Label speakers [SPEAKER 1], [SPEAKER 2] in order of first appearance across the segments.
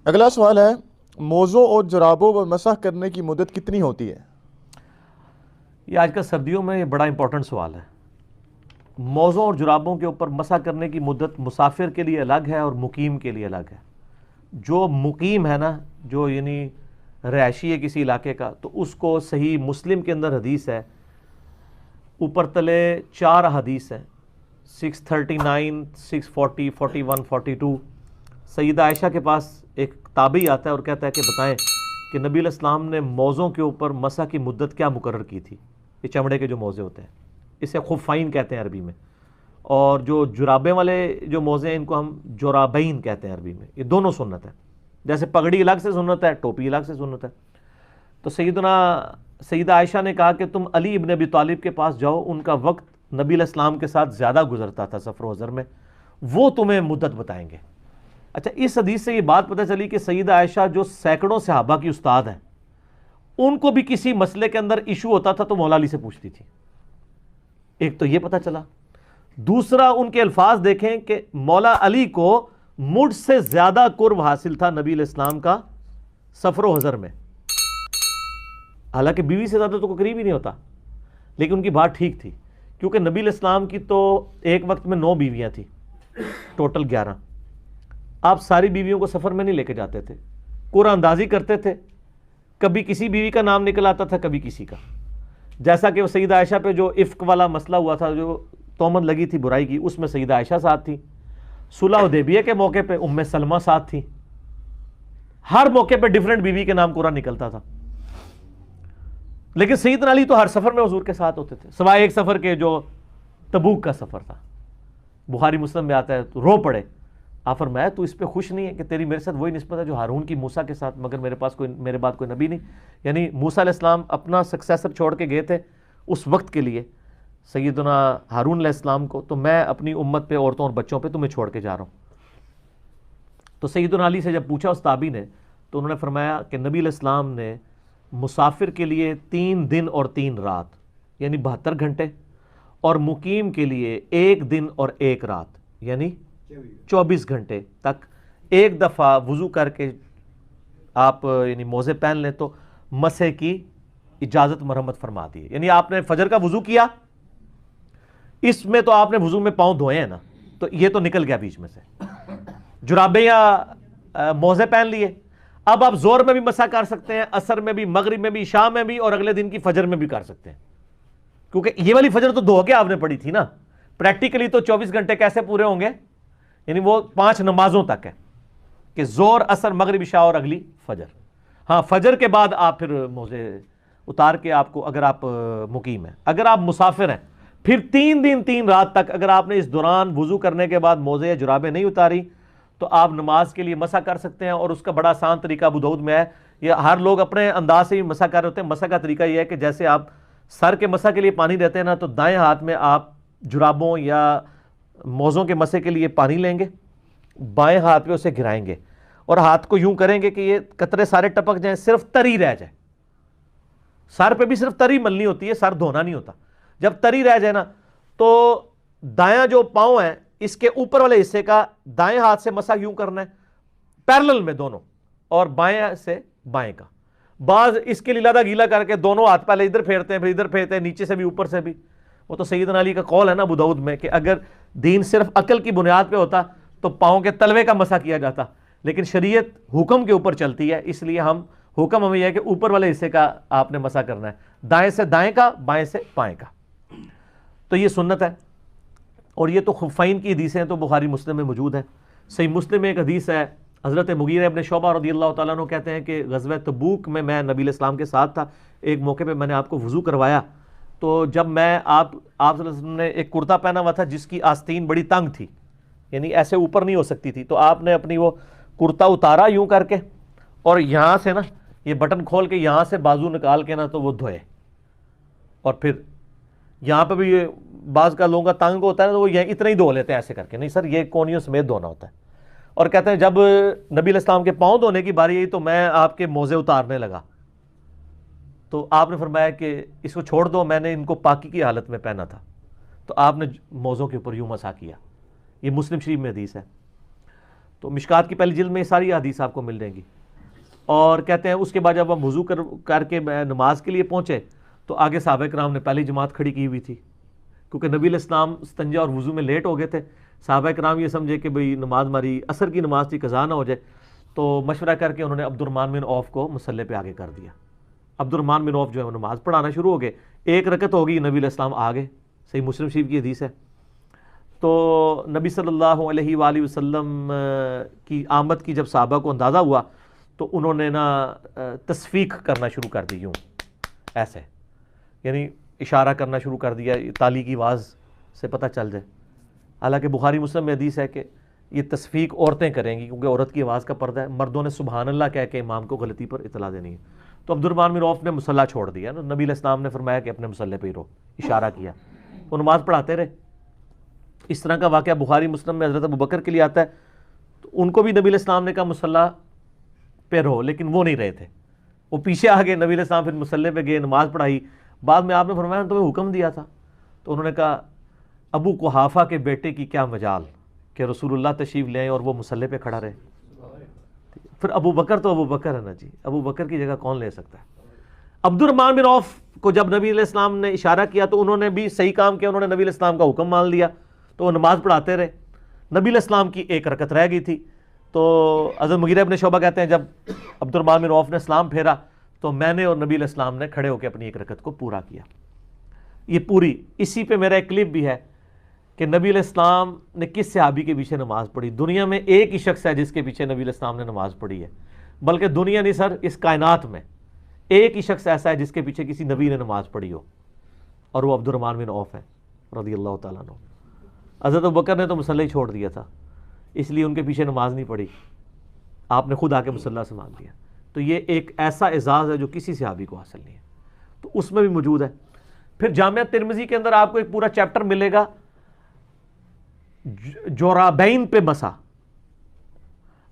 [SPEAKER 1] اگلا سوال ہے، موزوں اور جرابوں پر مسح کرنے کی مدت کتنی ہوتی ہے؟
[SPEAKER 2] یہ آج کل سردیوں میں یہ بڑا امپورٹنٹ سوال ہے۔ موزوں اور جرابوں کے اوپر مسح کرنے کی مدت مسافر کے لیے الگ ہے اور مقیم کے لیے الگ ہے۔ جو مقیم ہے نا، جو یعنی رہائشی ہے کسی علاقے کا، تو اس کو صحیح مسلم کے اندر حدیث ہے، اوپر تلے 4 حدیث ہیں، 639 640 41 42۔ سیدہ عائشہ کے پاس ایک تابعی آتا ہے اور کہتا ہے کہ بتائیں کہ نبی علیہ السلام نے موزوں کے اوپر مسح کی مدت کیا مقرر کی تھی؟ یہ چمڑے کے جو موزے ہوتے ہیں، اسے خفین کہتے ہیں عربی میں، اور جو جرابیں والے جو موزے ہیں ان کو ہم جرابین کہتے ہیں عربی میں۔ یہ دونوں سنت ہے، جیسے پگڑی الگ سے سنت ہے، ٹوپی الگ سے سنت ہے۔ تو سیدہ عائشہ نے کہا کہ تم علی ابن ابی طالب کے پاس جاؤ، ان کا وقت نبی علیہ السلام کے ساتھ زیادہ گزرتا تھا سفر و حضر میں، وہ تمہیں مدت بتائیں گے۔ اچھا، اس حدیث سے یہ بات پتہ چلی کہ سیدہ عائشہ جو سینکڑوں صحابہ کی استاد ہیں، ان کو بھی کسی مسئلے کے اندر ایشو ہوتا تھا تو مولا علی سے پوچھتی تھی۔ ایک تو یہ پتہ چلا، دوسرا ان کے الفاظ دیکھیں کہ مولا علی کو مجھ سے زیادہ قرب حاصل تھا نبی علیہ السلام کا سفر و حضر میں، حالانکہ بیوی سے زیادہ تو کوئی قریب ہی نہیں ہوتا، لیکن ان کی بات ٹھیک تھی، کیونکہ نبی علیہ السلام کی تو ایک وقت میں 9 بیویاں تھیں، ٹوٹل 11۔ آپ ساری بیویوں کو سفر میں نہیں لے کے جاتے تھے، قرعہ اندازی کرتے تھے، کبھی کسی بیوی کا نام نکل آتا تھا، کبھی کسی کا۔ جیسا کہ وہ سیدہ عائشہ پہ جو افک والا مسئلہ ہوا تھا، جو تہمت لگی تھی برائی کی، اس میں سیدہ عائشہ ساتھ تھی۔ صلح حدیبیہ کے موقع پہ ام سلمہ ساتھ تھی۔ ہر موقع پہ ڈیفرنٹ بیوی کے نام قرعہ نکلتا تھا، لیکن سیدنا علی تو ہر سفر میں حضور کے ساتھ ہوتے تھے، سوائے ایک سفر کے جو تبوک کا سفر تھا۔ بخاری مسلم میں آتا ہے تو رو پڑے، آپ فرمایا تو اس پہ خوش نہیں ہے کہ تیری میرے ساتھ وہی نسبت ہے جو ہارون کی موسیٰ کے ساتھ، مگر میرے بعد کوئی نبی نہیں۔ یعنی موسیٰ علیہ السلام اپنا سکسیسر چھوڑ کے گئے تھے اس وقت کے لیے سیدنا ہارون علیہ السلام کو، تو میں اپنی امت پہ، عورتوں اور بچوں پہ تمہیں چھوڑ کے جا رہا ہوں۔ تو سیدنا علی سے جب پوچھا اس تابعی نے، تو انہوں نے فرمایا کہ نبی علیہ السلام نے مسافر کے لیے 3 دن اور 3 رات یعنی 72 گھنٹے، اور مقیم کے لیے 1 دن اور 1 رات یعنی 24 گھنٹے تک ایک دفعہ وضو کر کے آپ یعنی موزے پہن لیں تو مسح کی اجازت مرحمت فرما دی ہے۔ یعنی آپ نے فجر کا وضو کیا، اس میں تو آپ نے وضو میں پاؤں دھوئے ہیں نا، تو یہ تو نکل گیا بیچ میں سے، جرابیں یا موزے پہن لیے، اب آپ زور میں بھی مسح کر سکتے ہیں، عصر میں بھی، مغرب میں بھی، عشاء میں بھی، اور اگلے دن کی فجر میں بھی کر سکتے ہیں، کیونکہ یہ والی فجر تو دھو کے آپ نے پڑھی تھی نا۔ پریکٹیکلی تو 24 گھنٹے کیسے پورے ہوں گے؟ یعنی وہ 5 نمازوں تک ہے کہ زور، عصر، مغرب، عشاء اور اگلی فجر۔ ہاں، فجر کے بعد آپ پھر موزے اتار کے آپ کو، اگر آپ مقیم ہیں، اگر آپ مسافر ہیں، پھر 3 دن 3 رات تک اگر آپ نے اس دوران وضو کرنے کے بعد موزے یا جرابیں نہیں اتاری تو آپ نماز کے لیے مسح کر سکتے ہیں، اور اس کا بڑا آسان طریقہ ابو داؤد میں ہے۔ یہ ہر لوگ اپنے انداز سے ہی مسح کر رہے ہوتے ہیں۔ مسح کا طریقہ یہ ہے کہ جیسے آپ سر کے مسح کے لیے پانی دیتے ہیں نا، تو دائیں ہاتھ میں آپ جرابوں یا موزوں کے مسح کے لیے پانی لیں گے، بائیں ہاتھ پہ اسے گرائیں گے، اور ہاتھ کو یوں کریں گے کہ یہ قطرے سارے ٹپک جائیں، صرف تری رہ جائے۔ سر پہ بھی صرف تری ملنی ہوتی ہے، سر دھونا نہیں ہوتا۔ جب تری رہ جائے نا، تو دایاں جو پاؤں ہیں اس کے اوپر والے حصے کا دائیں ہاتھ سے مسح یوں کرنا ہے، پیرلل میں دونوں، اور بائیں سے بائیں کا۔ بعض اس کے لیے لادہ گیلا کر کے دونوں ہاتھ پہلے ادھر پھیرتے ہیں، پھر ادھر پھیرتے ہیں، نیچے سے بھی اوپر سے بھی۔ وہ تو سیدنا علی کا قول ہے نا ابو داؤد میں کہ اگر دین صرف عقل کی بنیاد پہ ہوتا تو پاؤں کے تلوے کا مسح کیا جاتا، لیکن شریعت حکم کے اوپر چلتی ہے، اس لیے حکم ہمیں یہ ہے کہ اوپر والے حصے کا آپ نے مسح کرنا ہے، دائیں سے دائیں کا، بائیں سے بائیں کا۔ تو یہ سنت ہے، اور یہ تو خفین کی حدیثیں ہیں تو بخاری مسلم میں موجود ہے۔ صحیح مسلم میں ایک حدیث ہے، حضرت مغیرہ ابن شعبہ رضی اللہ تعالیٰ عنہ کہتے ہیں کہ غزوہ تبوک میں نبی علیہ السلام کے ساتھ تھا، ایک موقع پہ میں نے آپ کو وضو کروایا، تو جب میں آپ صلی اللہ علیہ وسلم نے ایک کرتا پہنا ہوا تھا جس کی آستین بڑی تنگ تھی، یعنی ایسے اوپر نہیں ہو سکتی تھی، تو آپ نے اپنی وہ کرتا اتارا یوں کر کے، اور یہاں سے نا یہ بٹن کھول کے یہاں سے بازو نکال کے نا تو وہ دھوئے، اور پھر یہاں پہ بھی یہ بعض کا لوگوں کا تنگ ہوتا ہے نا، تو وہ یہ اتنا ہی دھو لیتے ہیں ایسے کر کے، نہیں سر یہ کونیوں سمیت دھونا ہوتا ہے۔ اور کہتے ہیں جب نبی علیہ السلام کے پاؤں دھونے کی باری آئی تو میں آپ کے موزے اتارنے لگا، تو آپ نے فرمایا کہ اس کو چھوڑ دو، میں نے ان کو پاکی کی حالت میں پہنا تھا، تو آپ نے موزوں کے اوپر یوں مسح کیا۔ یہ مسلم شریف میں حدیث ہے۔ تو مشکات کی پہلی جلد میں یہ ساری حدیث آپ کو مل جائیں گی. اور کہتے ہیں اس کے بعد جب ہم وضو کر کے نماز کے لیے پہنچے تو آگے صحابہ کرام نے پہلی جماعت کھڑی کی ہوئی تھی, کیونکہ نبی علیہ السلام استنجا اور وضو میں لیٹ ہو گئے تھے. صحابہ کرام یہ سمجھے کہ بھئی نماز ہماری عصر کی نماز تھی, قضا نہ ہو جائے, تو مشورہ کر کے انہوں نے عبد الرحمن بن عوف کو مصلی پہ آگے کر دیا. عبد الرحمن بن عوف جو ہے وہ نماز پڑھانا شروع ہو گئے, ایک رکعت ہو گئی, نبی علیہ السلام آ گئے. صحیح مسلم شریف کی حدیث ہے. تو نبی صلی اللہ علیہ وآلہ وسلم کی آمد کی جب صحابہ کو اندازہ ہوا تو انہوں نے نا تصفیق کرنا شروع کر دی, یوں ایسے, یعنی اشارہ کرنا شروع کر دیا تالی کی آواز سے پتہ چل جائے. حالانکہ بخاری مسلم میں حدیث ہے کہ یہ تصفیق عورتیں کریں گی, کیونکہ عورت کی آواز کا پردہ ہے, مردوں نے سبحان اللہ کہہ کے امام کو غلطی پر اطلاع دینی ہے. تو عبد الرحمن بن عوف نے مصلی چھوڑ دیا, نبی علیہ السلام نے فرمایا کہ اپنے مصلی پہ ہی رہو, اشارہ کیا, وہ نماز پڑھاتے رہے. اس طرح کا واقعہ بخاری مسلم میں حضرت ابوبکر کے لیے آتا ہے, تو ان کو بھی نبی علیہ السلام نے کہا مصلی پہ رہو, لیکن وہ نہیں رہے تھے, وہ پیچھے آ گئے. نبی علیہ السلام پھر مصلی پہ گئے, نماز پڑھائی. بعد میں آپ نے فرمایا تمہیں حکم دیا تھا, تو انہوں نے کہا ابو قحافہ کے بیٹے کی کیا مجال کہ رسول اللہ تشریف لے آئے اور وہ مصلی پہ کھڑا رہے. پھر ابو بکر تو ابو بکر ہے نا جی, ابو بکر کی جگہ کون لے سکتا ہے. عبد الرحمن بن عوف کو جب نبی علیہ السلام نے اشارہ کیا تو انہوں نے بھی صحیح کام کیا, انہوں نے نبی علیہ السلام کا حکم مان لیا, تو وہ نماز پڑھاتے رہے. نبی علیہ السلام کی ایک رکعت رہ گئی تھی, تو حضرت مغیرہ ابن شعبہ کہتے ہیں جب عبد الرحمن بن عوف نے سلام پھیرا تو میں نے اور نبی علیہ السلام نے کھڑے ہو کے اپنی ایک رکعت کو پورا کیا. یہ پوری, اسی پہ میرا ایک کلپ بھی ہے کہ نبی علیہ السلام نے کس صحابی کے پیچھے نماز پڑھی. دنیا میں ایک ہی شخص ہے جس کے پیچھے نبی علیہ السلام نے نماز پڑھی ہے, بلکہ دنیا نہیں سر, اس کائنات میں ایک ہی شخص ایسا ہے جس کے پیچھے کسی نبی نے نماز پڑھی ہو, اور وہ عبد الرحمن بن عوف ہے رضی اللہ تعالیٰ عنہ. حضرت ابوبکر نے تو مصلی چھوڑ دیا تھا, اس لیے ان کے پیچھے نماز نہیں پڑھی, آپ نے خود آ کے مصلی سے مانگ لیا. تو یہ ایک ایسا اعزاز ہے جو کسی صحابی کو حاصل نہیں ہے, تو اس میں بھی موجود ہے. پھر جامعہ ترمذی کے اندر آپ کو ایک پورا چیپٹر ملے گا جورابین پہ مسا.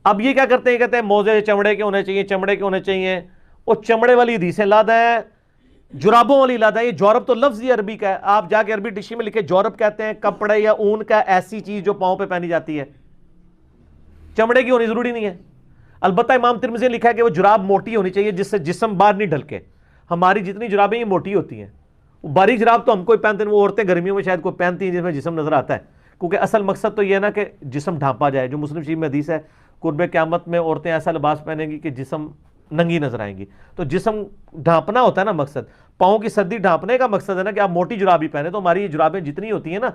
[SPEAKER 2] اب یہ کیا کرتے ہیں, کہتے ہیں موزے چمڑے کے ہونے چاہیے, چمڑے کے ہونے چاہیے. وہ چمڑے والی حدیثیں لادا ہے, جرابوں والی لادا ہے. یہ جورب تو لفظ ہی عربی کا ہے, آپ جا کے عربی ڈکشنری میں لکھے جورب کہتے ہیں کپڑے یا اون کا ایسی چیز جو پاؤں پہ پہنی جاتی ہے, چمڑے کی ہونی ضروری نہیں ہے. البتہ امام ترمذی نے لکھا ہے کہ وہ جراب موٹی ہونی چاہیے جس سے جسم باہر نہیں ڈھلکے. ہماری جتنی جرابیں یہ موٹی ہوتی ہیں, باریک جراب تو ہم کوئی پہنتے ہیں, وہ عورتیں گرمیوں میں شاید کوئی پہنتی ہیں جس میں جسم نظر آتا ہے, کیونکہ اصل مقصد تو یہ ہے نا کہ جسم ڈھانپا جائے. جو مسلم شریف میں حدیث ہے قرب قیامت میں عورتیں ایسا لباس پہنیں گی کہ جسم ننگی نظر آئیں گی. تو جسم ڈھانپنا ہوتا ہے نا مقصد, پاؤں کی سردی ڈھانپنے کا مقصد ہے نا کہ آپ موٹی جراب ہی پہنے. تو ہماری یہ جرابیں جتنی ہوتی ہیں نا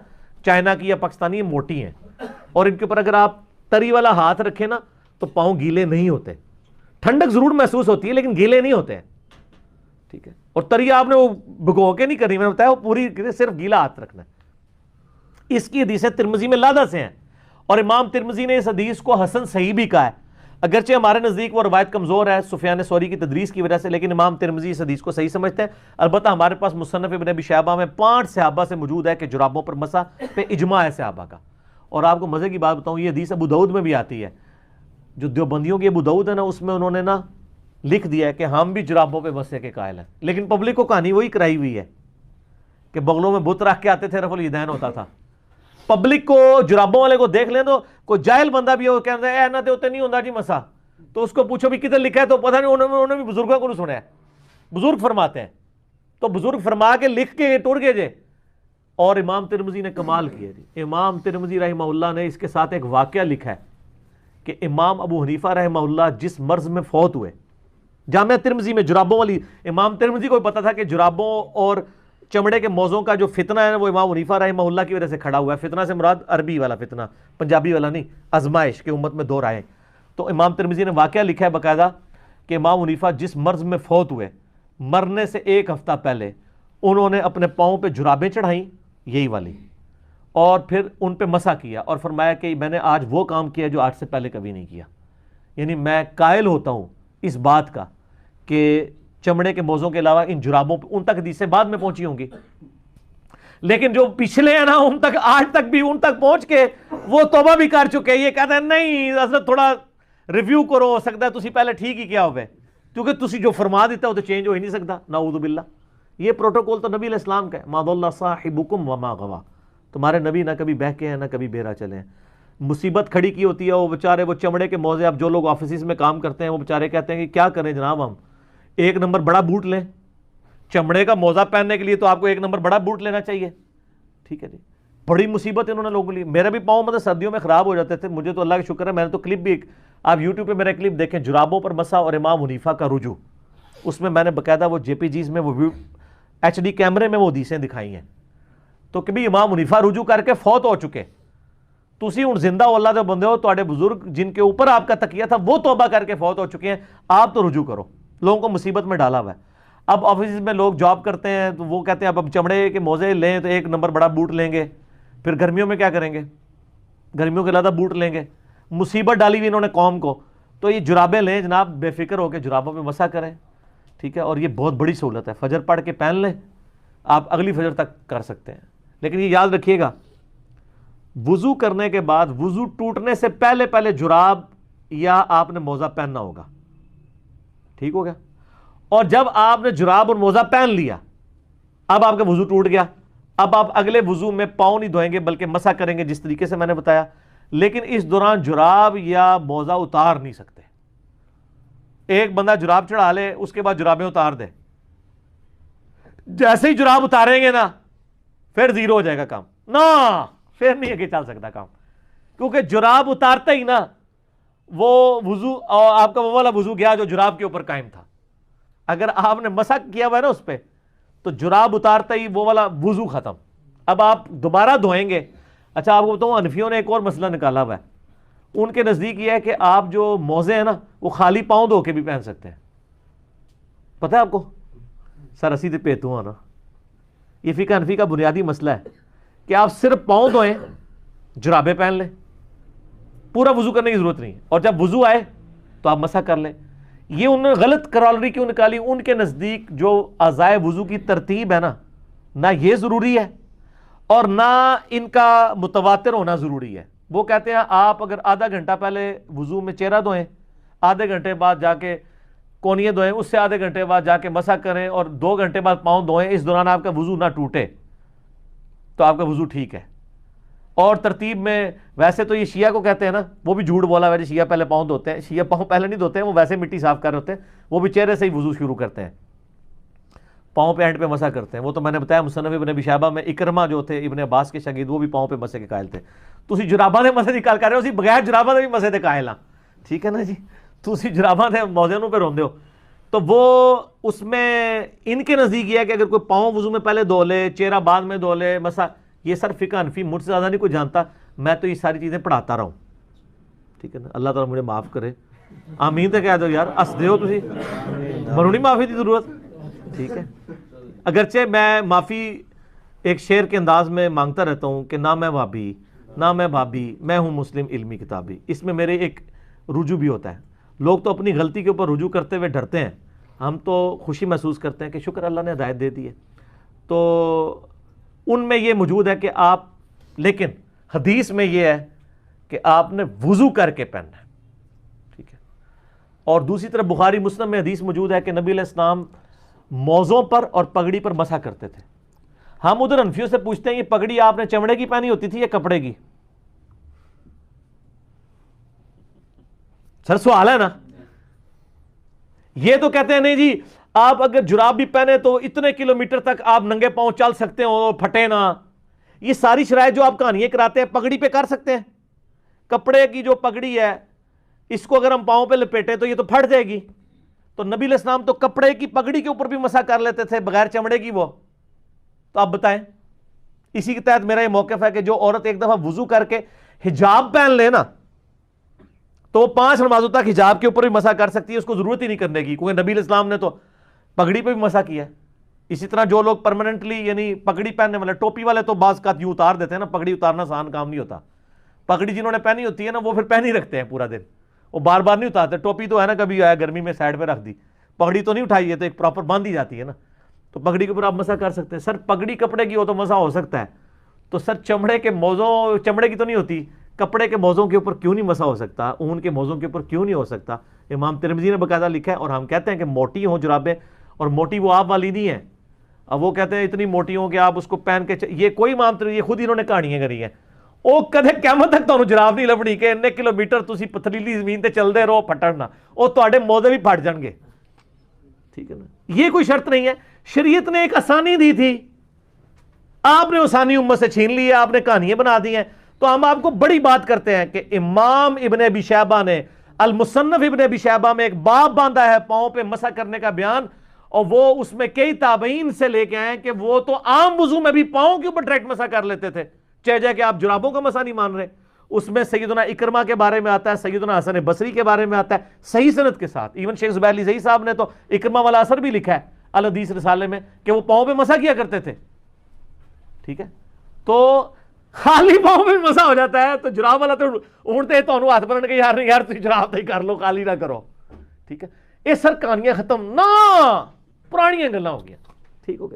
[SPEAKER 2] چائنا کی یا پاکستانی, یہ موٹی ہیں, اور ان کے اوپر اگر آپ تری والا ہاتھ رکھیں نا تو پاؤں گیلے نہیں ہوتے. ٹھنڈک ضرور محسوس ہوتی ہے لیکن گیلے نہیں ہوتے ہیں, ٹھیک ہے. اور تری آپ نے وہ بھگو کے نہیں کرنی, میں نے بتایا وہ پوری صرف گیلا ہاتھ رکھنا ہے. اس کی حدیثیں ترمذی میں لادا سے ہیں, اور امام ترمذی نے اس حدیث کو حسن صحیح بھی کہا ہے. اگرچہ ہمارے نزدیک وہ روایت کمزور ہے سفیان ثوری کی تدریس کی وجہ سے, لیکن امام ترمذی اس حدیث کو صحیح سمجھتے ہیں. البتہ ہمارے پاس مصنف ابن ابی شیبہ میں 5 صحابہ سے موجود ہے کہ جرابوں پر مسح پہ اجماع ہے صحابہ کا. اور آپ کو مزے کی بات بتاؤں, یہ حدیث ابو داؤد میں بھی آتی ہے. جو دیوبندیوں کی ابو داؤد ہے نا, اس میں انہوں نے نا لکھ دیا ہے کہ ہم بھی جرابوں پہ مسح کے قائل ہیں, لیکن پبلک کو کہانی وہی کرائی ہوئی ہے کہ بغلوں میں بت رکھ کے آتے تھے, رفع الیدین ہوتا تھا. پبلک کو جرابوں والے کو دیکھ لیں تو کوئی جاہل بندہ بھی ہو کہتا ہے نہ تے نہیں ہوتا جی مسا, تو اس کو پوچھو بھی کدھر لکھا ہے, تو پتہ نہیں انہوں نے بھی بزرگوں کو نہیں سنا ہے. بزرگ فرماتے ہیں تو بزرگ فرما کے لکھ کے ٹوٹ گئے جے. اور امام ترمذی نے کمال کیا جی. امام ترمذی رحمہ اللہ نے اس کے ساتھ ایک واقعہ لکھا ہے کہ امام ابو حنیفہ رحمہ اللہ جس مرض میں فوت ہوئے, جامعہ ترمذی میں جرابوں والی, امام ترمذی کو پتا تھا کہ جرابوں اور چمڑے کے موزوں کا جو فتنہ ہے وہ امام حنیفہ رحمہ اللہ کی وجہ سے کھڑا ہوا ہے. فتنہ سے مراد عربی والا فتنہ, پنجابی والا نہیں, آزمائش کہ امت میں 2 رائے. تو امام ترمذی نے واقعہ لکھا ہے باقاعدہ کہ امام حنیفہ جس مرض میں فوت ہوئے, مرنے سے 1 ہفتہ پہلے انہوں نے اپنے پاؤں پہ جرابیں چڑھائیں یہی والی, اور پھر ان پہ مسح کیا, اور فرمایا کہ میں نے آج وہ کام کیا جو آج سے پہلے کبھی نہیں کیا. یعنی میں قائل ہوتا ہوں اس بات کا کہ چمڑے کے موزوں کے علاوہ ان جرابوں پہ, ان تک حدیثیں بعد میں پہنچی ہوں گی, لیکن جو پچھلے ہیں نا ان تک آج تک بھی ان تک پہنچ کے وہ توبہ بھی کر چکے. یہ کہتے ہیں نہیں حضرت تھوڑا ریویو کرو, ہو سکتا ہے تسی پہلے ٹھیک ہی کیا ہوئے, کیونکہ تسی جو فرما دیتا ہے وہ تو چینج ہو ہی نہیں سکتا. نعوذ باللہ. یہ پروٹوکول تو نبی علیہ السلام کا ہے, ما ضل صاحبکم وما غوا, تمہارے نبی نہ کبھی بہکے ہیں نہ کبھی بہرا چلے ہیں. مصیبت کھڑی کی ہوتی ہے، وہ بیچارے وہ چمڑے کے موزے، اب جو لوگ آفیسز میں کام کرتے ہیں وہ بیچارے کہتے ہیں کہ کیا کریں جناب، ہم ایک نمبر بڑا بوٹ لیں، چمڑے کا موزہ پہننے کے لیے تو آپ کو ایک نمبر بڑا بوٹ لینا چاہیے، ٹھیک ہے جی، بڑی مصیبت انہوں نے لوگوں کے لیے. میرا بھی پاؤں مطلب سردیوں میں خراب ہو جاتے تھے، مجھے تو اللہ کا شکر ہے میں نے تو کلپ بھی آپ یوٹیوب پہ میرا کلپ دیکھیں، جرابوں پر مسح اور امام حنیفہ کا رجوع، اس میں نے باقاعدہ وہ جے پی جیز میں وہ ایچ ڈی کیمرے میں وہ حدیثیں دکھائی ہیں. تو کہ بھی امام حنیفہ رجوع کر کے فوت ہو چکے، تسی ہن زندہ ہو اللہ دے بندے ہو، تواڈے بزرگ جن کے اوپر آپ کا تکیہ تھا وہ توبہ کر کے فوت ہو چکے ہیں، آپ تو رجوع کرو. لوگوں کو مصیبت میں ڈالا ہوا ہے. اب آفیسز میں لوگ جاب کرتے ہیں تو وہ کہتے ہیں اب چمڑے کے موزے لیں تو ایک نمبر بڑا بوٹ لیں گے، پھر گرمیوں میں کیا کریں گے، گرمیوں کے علاوہ بوٹ لیں گے. مصیبت ڈالی ہوئی انہوں نے قوم کو. تو یہ جرابیں لیں جناب، بے فکر ہو کے جرابوں پہ مسح کریں، ٹھیک ہے. اور یہ بہت بڑی سہولت ہے، فجر پڑھ کے پہن لیں، آپ اگلی فجر تک کر سکتے ہیں. لیکن یہ یاد رکھیے گا، وضو کرنے کے بعد وضو ٹوٹنے سے پہلے جراب یا آپ نے موزہ پہننا ہوگا، ٹھیک ہو گیا. اور جب آپ نے جراب اور موزہ پہن لیا، اب آپ کا وضو ٹوٹ گیا، اب آپ اگلے وضو میں پاؤں نہیں دھوئیں گے بلکہ مسح کریں گے جس طریقے سے میں نے بتایا. لیکن اس دوران جراب یا موزہ اتار نہیں سکتے. ایک بندہ جراب چڑھا لے، اس کے بعد جرابیں اتار دے، جیسے ہی جراب اتاریں گے نا پھر زیرو ہو جائے گا کام، نا پھر نہیں آگے چل سکتا کام. کیونکہ جراب اتارتا ہی نا وہ وضو، اور آپ کا وہ والا وضو گیا جو جراب کے اوپر قائم تھا. اگر آپ نے مسح کیا ہوا ہے نا اس پہ، تو جراب اتارتا ہی وہ والا وضو ختم. اب آپ دوبارہ دھوئیں گے. اچھا آپ کو بتاؤں، حنفیوں نے ایک اور مسئلہ نکالا ہوا ہے. ان کے نزدیک یہ ہے کہ آپ جو موزے ہیں نا وہ خالی پاؤں دھو کے بھی پہن سکتے ہیں. پتہ ہے آپ کو؟ سر اسی تے پیتوں ہاں نا، یہ فقہ حنفی کا بنیادی مسئلہ ہے کہ آپ صرف پاؤں دھوئیں، جرابیں پہن لیں، پورا وضو کرنے کی ضرورت نہیں ہے. اور جب وضو آئے تو آپ مسح کر لیں. یہ انہوں نے غلط کرالری کیوں نکالی؟ ان کے نزدیک جو اعضائے وضو کی ترتیب ہے نا، نہ یہ ضروری ہے اور نہ ان کا متواتر ہونا ضروری ہے. وہ کہتے ہیں آپ اگر آدھا گھنٹہ پہلے وضو میں چہرہ دھوئیں، آدھے گھنٹے بعد جا کے کونیے دھوئیں، اس سے آدھے گھنٹے بعد جا کے مسح کریں اور 2 گھنٹے بعد پاؤں دھوئیں، اس دوران آپ کا وضو نہ ٹوٹے تو آپ کا وضو ٹھیک ہے. اور ترتیب میں ویسے تو یہ شیعہ کو کہتے ہیں نا، وہ بھی جھوٹ بولا ویسے شیعہ پہلے پاؤں دھوتے ہیں. شیعہ پاؤں پہلے نہیں دھوتے ہیں، وہ ویسے مٹی صاف کر رہے ہوتے ہیں، وہ بھی چہرے سے ہی وضو شروع کرتے ہیں، پاؤں پہ اینڈ پہ مسح کرتے ہیں. وہ تو میں نے بتایا مصنف ابن ابی شیبہ میں اکرمہ جو تھے ابن عباس کے شاگرد، وہ بھی پاؤں پہ مسح کے قائل تھے. تسی جراباں دے مسح دی گل کر رہے ہو، اسی بغیر جراباں دے بھی مسح دے قائل ہاں، ٹھیک ہے نا جی. تسی جراباں دے موزے نوں پہ روندے ہو. تو وہ اس میں ان کے نزدیک یہ ہے کہ اگر کوئی پاؤں وضو میں پہلے دھو لے، چہرہ بعد میں دھو لے، مسح، یہ سر فقہ حنفی مجھ سے زیادہ نہیں کوئی جانتا، میں تو یہ ساری چیزیں پڑھاتا رہا ہوں، ٹھیک ہے نا. اللہ تعالیٰ مجھے معاف کرے، آمین تو کہہ دو یار، ہس دے ہو تسی، منوں نہیں معافی دی ضرورت، ٹھیک ہے. اگرچہ میں معافی ایک شعر کے انداز میں مانگتا رہتا ہوں کہ نہ میں وہابی نہ میں بھابی، میں ہوں مسلم علمی کتابی. اس میں میرے ایک رجوع بھی ہوتا ہے. لوگ تو اپنی غلطی کے اوپر رجوع کرتے ہوئے ڈرتے ہیں، ہم تو خوشی محسوس کرتے ہیں کہ شکر اللہ نے ہدایت دے دی ہے. تو ان میں یہ موجود ہے کہ آپ، لیکن حدیث میں یہ ہے کہ آپ نے وضو کر کے پہننا ہے، ٹھیک ہے. اور دوسری طرف بخاری مسلم میں حدیث موجود ہے کہ نبی علیہ السلام موزوں پر اور پگڑی پر مسح کرتے تھے. ہم ادھر حنفیوں سے پوچھتے ہیں یہ پگڑی آپ نے چمڑے کی پہنی ہوتی تھی یا کپڑے کی؟ سر سوال ہے نا. یہ تو کہتے ہیں نہیں جی آپ اگر جراب بھی پہنے تو اتنے کلومیٹر تک آپ ننگے پاؤں چل سکتے ہو، پھٹے نہ. یہ ساری شرائط جو آپ کہانیاں کراتے ہیں پگڑی پہ کر سکتے ہیں. کپڑے کی جو پگڑی ہے اس کو اگر ہم پاؤں پہ لپیٹے تو یہ تو پھٹ جائے گی. تو نبی علیہ السلام تو کپڑے کی پگڑی کے اوپر بھی مسح کر لیتے تھے بغیر چمڑے کی. وہ تو آپ بتائیں. اسی کے تحت میرا یہ موقف ہے کہ جو عورت ایک دفعہ وضو کر کے حجاب پہن لے نا تو وہ 5 نمازوں تک حجاب کے اوپر بھی مسح کر سکتی ہے، اس کو ضرورت ہی نہیں کرنے کی، کیونکہ نبی علیہ السلام نے تو پگڑی پہ بھی مسح کیا ہے. اسی طرح جو لوگ پرماننٹلی یعنی پگڑی پہننے والے، ٹوپی والے تو بعض کا یوں اتار دیتے ہیں نا، پگڑی اتارنا آسان کام نہیں ہوتا. پگڑی جنہوں نے پہنی ہوتی ہے نا وہ پھر پہنی رکھتے ہیں پورا دن، وہ بار بار نہیں اتارتے. ٹوپی تو ہے نا کبھی آیا گرمی میں سائڈ پہ رکھ دی، پگڑی تو نہیں اٹھائی ہے تو ایک پراپر باندھ دی جاتی ہے نا. تو پگڑی کے اوپر آپ مسح کر سکتے ہیں. سر پگڑی کپڑے کی ہو تو مسح ہو سکتا ہے، تو سر چمڑے کے موزوں، چمڑے کی تو نہیں ہوتی، کپڑے کے موزوں کے اوپر کیوں نہیں مسح ہو سکتا؟ اون کے موزوں کے اوپر کیوں نہیں ہو سکتا؟ امام ترمذی نے باقاعدہ لکھا ہے. اور ہم کہتے ہیں کہ موٹی ہوں جرابیں، اور موٹی وہ آپ والی نہیں ہے. اب وہ کہتے ہیں اتنی موٹی ہوں کہ آپ اس کو پہن کے یہ کوئی امام ترمذی، یہ خود انہوں نے کہانیاں کری ہیں. ਉਹ ਕਦੇ ਕਿਆਮਤ ਤੱਕ ਤੁਹਾਨੂੰ ਜਰਾਬ ਨਹੀਂ ਲੱਭਣੀ ਕਿ ਇੰਨੇ ਕਿਲੋਮੀਟਰ ਤੁਸੀਂ ਪਥਰੀਲੀ ਜ਼ਮੀਨ ਤੇ ਚੱਲਦੇ ਰਹੋ ਫਟਣ ਨਾ, ਉਹ ਤੁਹਾਡੇ ਮੋਢੇ ਵੀ ਫਟ ਜਾਣਗੇ, ٹھیک ہے نا. یہ کوئی شرط نہیں ہے. شریعت نے ایک آسانی دی تھی, آپ نے آسانی امت سے چھین لی ہے, آپ نے کہانیاں بنا دی ہیں. تو ہم آپ کو بڑی بات کرتے ہیں کہ امام ابن ابی شیبہ نے المصنف ابن ابی شیبہ میں ایک باب باندھا ہے پاؤں پہ مسح کرنے کا بیان, اور وہ اس میں کئی تابعین سے لے کے آئے کہ وہ تو عام وضو میں بھی پاؤں کے اوپر ڈائریکٹ مسح کر لیتے تھے, چاہے جائے کہ آپ جرابوں کا مسح نہیں مان رہے. اس میں سیدنا اکرمہ کے بارے میں آتا ہے, سیدنا حسن بصری کے بارے میں آتا ہے صحیح سند کے ساتھ. ایون شیخ زبیر علی زئی صاحب نے تو اکرمہ والا اثر بھی لکھا ہے الحدیث رسالے میں کہ وہ پاؤں پہ مسح کیا کرتے تھے. ٹھیک ہے, تو خالی پاؤں پہ مسح ہو جاتا ہے تو جراب والا تو اونٹتے تو ہاتھ بننے کے یار نہیں یار تھی جراب تو ہی کر لو, خالی نہ کرو. ٹھیک ہے, یہ سر کہانیاں ختم نہ, پرانیاں گلاں ہو گیا. ٹھیک ہو گئی.